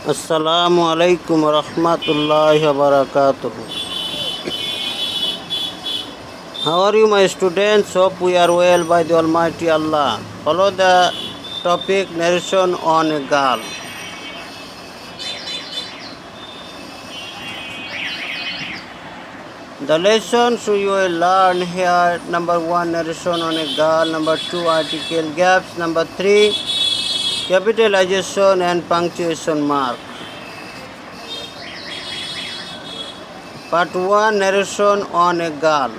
Assalamu alaikum warahmatullahi wabarakatuh. How are you, my students? Hope we are well by the Almighty Allah. Follow the topic narration on a girl. The lessons you will learn here: number 1, narration on a girl; number 2, article gaps; number 3, capitalization and punctuation mark. Part 1, narration on a girl.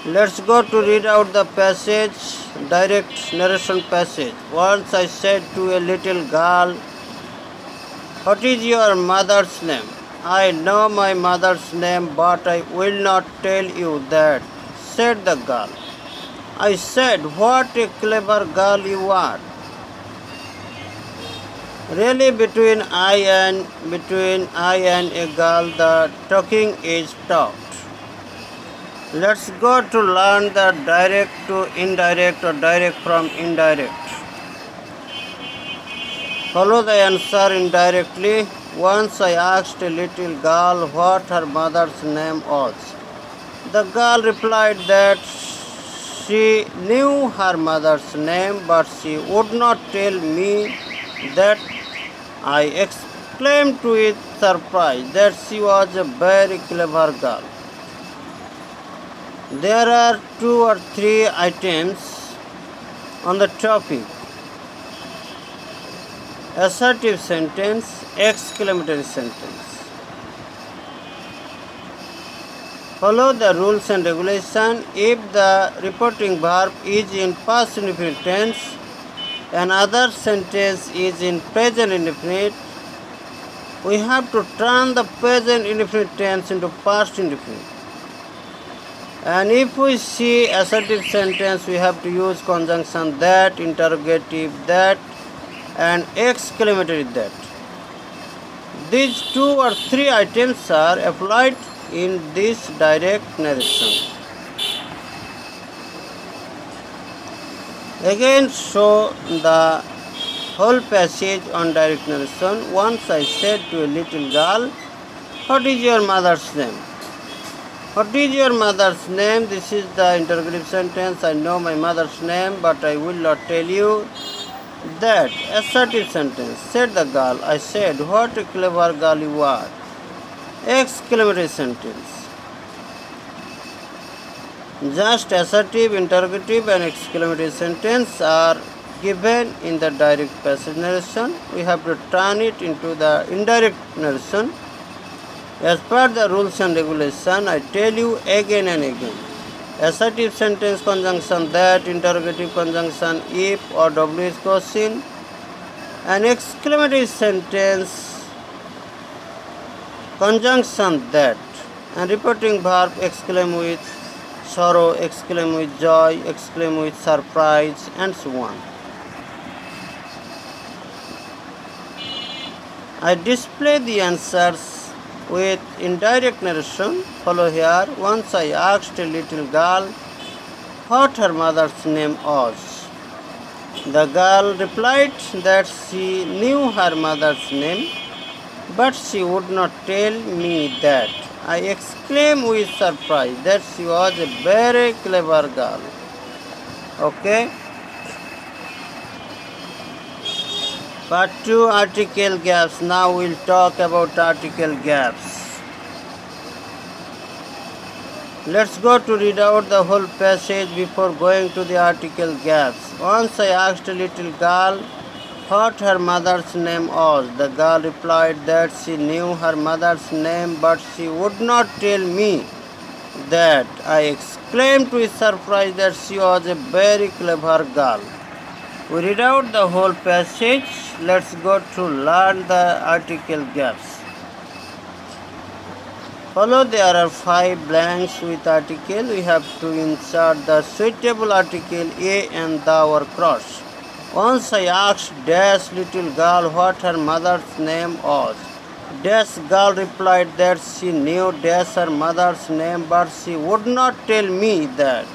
Let's go to read out the passage, direct narration passage. Once I said to a little girl, "What is your mother's name?" "I know my mother's name, but I will not tell you that," said the girl. I said, "What a clever girl you are." Really, between I and a girl, the talking is talked. Let's go to learn the direct to indirect or direct from indirect. Follow the answer indirectly. Once I asked a little girl what her mother's name was. The girl replied that she knew her mother's name, but she would not tell me that. I exclaimed with surprise that she was a very clever girl. There are 2 or 3 items on the topic: assertive sentence, exclamatory sentence. Follow the rules and regulations. If the reporting verb is in past indefinite tense, another sentence is in present indefinite, we have to turn the present indefinite tense into past indefinite. And if we see assertive sentence, we have to use conjunction that, interrogative that, and exclamatory that. These 2 or 3 items are applied in this direct narration. Again, show the whole passage on direct narration. Once I said to a little girl, "What is your mother's name?" What is your mother's name? This is the interrogative sentence. I know my mother's name, but I will not tell you that. Assertive sentence. Said the girl. I said, "What a clever girl you are." Exclamatory sentence. Just assertive, interrogative, and exclamatory sentence are given in the direct passage narration. We have to turn it into the indirect narration. As per the rules and regulation, I tell you again and again. Assertive sentence conjunction that, interrogative conjunction if or WH question, and exclamatory sentence conjunction that, and reporting verb exclaim with sorrow, exclaim with joy, exclaim with surprise, and so on. I display the answers with indirect narration. Follow here. Once I asked a little girl what her mother's name was. The girl replied that she knew her mother's name, but she would not tell me that. I exclaimed with surprise that she was a very clever girl. Okay. Part 2, article gaps. Now we'll talk about article gaps. Let's go to read out the whole passage before going to the article gaps. Once I asked a little girl what her mother's name was. The girl replied that she knew her mother's name, but she would not tell me that. I exclaimed with surprise that she was a very clever girl. We read out the whole passage. Let's go to learn the article gaps. Follow, there are 5 blanks with article. We have to insert the suitable article a and the or cross. Once I asked dash little girl what her mother's name was. Dash girl replied that she knew dash her mother's name, but she would not tell me that.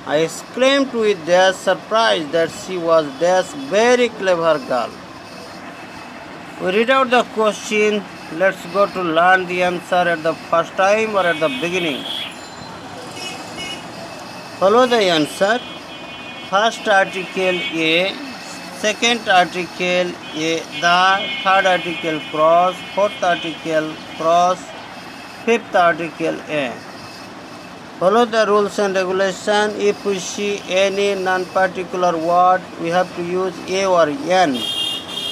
I exclaimed with dash surprise that she was dash very clever girl. We read out the question. Let's go to learn the answer at the first time or at the beginning. Follow the answer. First article A, second article A, the, third article cross, fourth article cross, fifth article A. Follow the rules and regulations. If we see any non-particular word, we have to use A or N.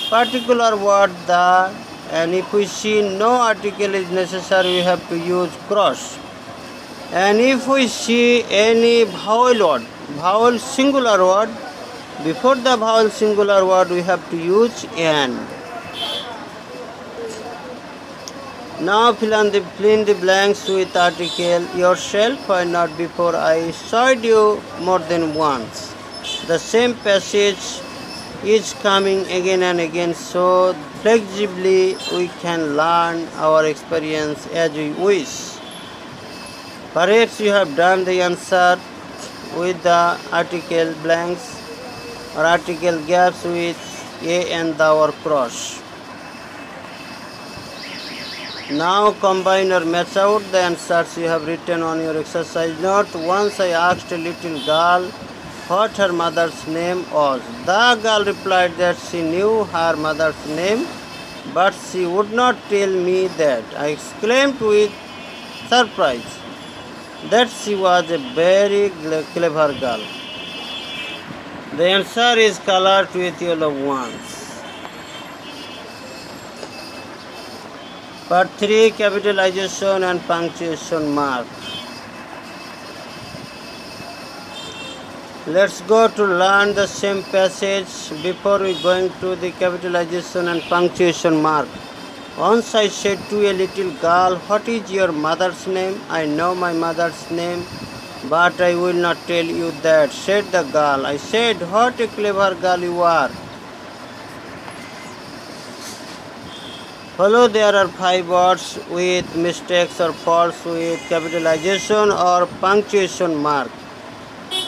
Particular word the, and if we see no article is necessary, we have to use cross. And if we see any vowel word, vowel singular word, before the vowel singular word we have to use N. Now fill in the blanks with article yourself. Why not? Before I showed you more than once. The same passage is coming again and again, so flexibly we can learn our experience as we wish. Perhaps you have done the answer with the article blanks or article gaps with A and the or cross. Now combine or match out the answers you have written on your exercise note. Once I asked a little girl what her mother's name was. The girl replied that she knew her mother's name, but she would not tell me that. I exclaimed with surprise that she was a very clever girl. The answer is colored with yellow ones. Part 3, capitalization and punctuation mark. Let's go to learn the same passage. Before we going to the capitalization and punctuation mark. Once I said to a little girl, what is your mother's name? I know my mother's name, but I will not tell you that, said the girl. I said, what a clever girl you are. Follow, there are 5 words with mistakes or faults with capitalization or punctuation mark.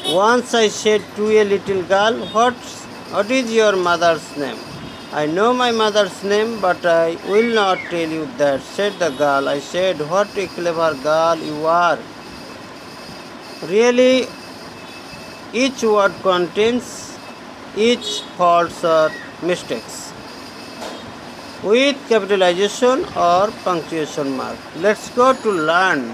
Once I said to a little girl, what is your mother's name? I know my mother's name, but I will not tell you that, said the girl. I said, what a clever girl you are. Really, each word contains each faults or mistakes with capitalization or punctuation mark. Let's go to learn.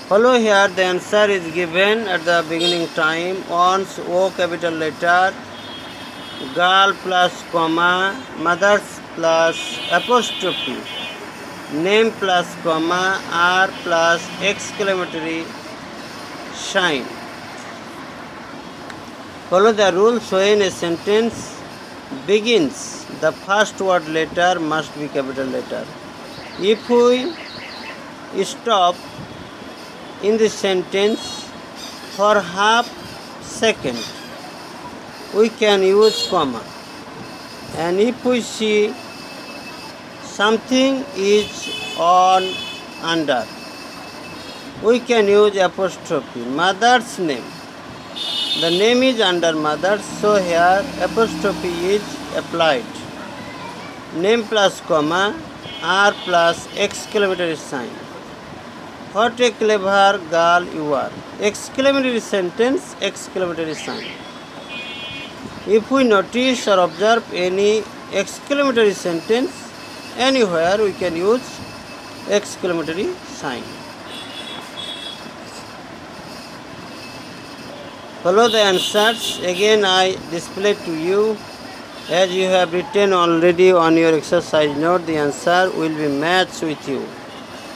Follow here, the answer is given at the beginning time. Once O capital letter, girl plus comma, mothers plus apostrophe, name plus comma, R plus exclamatory sign. Follow the rules. When a sentence begins, the first word letter must be capital letter. If we stop in the sentence for half second, we can use comma. And if we see something is on under, we can use apostrophe. Mother's name, the name is under mother, so here apostrophe is applied. Name plus comma, R plus exclamatory sign. What a clever girl you are. Exclamatory sentence, exclamatory sign. If we notice or observe any exclamatory sentence anywhere, we can use exclamatory sign. Follow the answers. Again I display to you. As you have written already on your exercise note, the answer will be matched with you.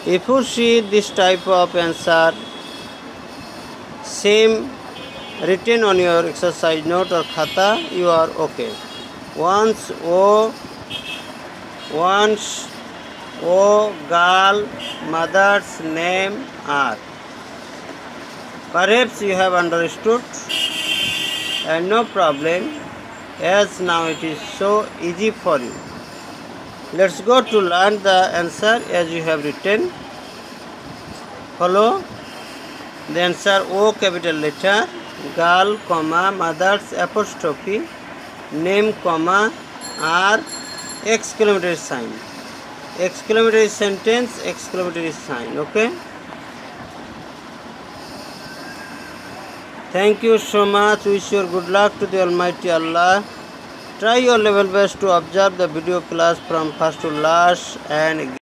If you see this type of answer, same written on your exercise note or khata, you are okay. Once O, girl, mother's name are. Perhaps you have understood, and no problem, as now it is so easy for you. Let's go to learn the answer as you have written. Follow. The answer O capital letter, girl, comma, mother's apostrophe, name, comma, R, exclamatory sign. Exclamatory sentence, exclamatory sign. Okay. Thank you so much. Wish you good luck to the Almighty Allah. Try your level best to observe the video class from first to last and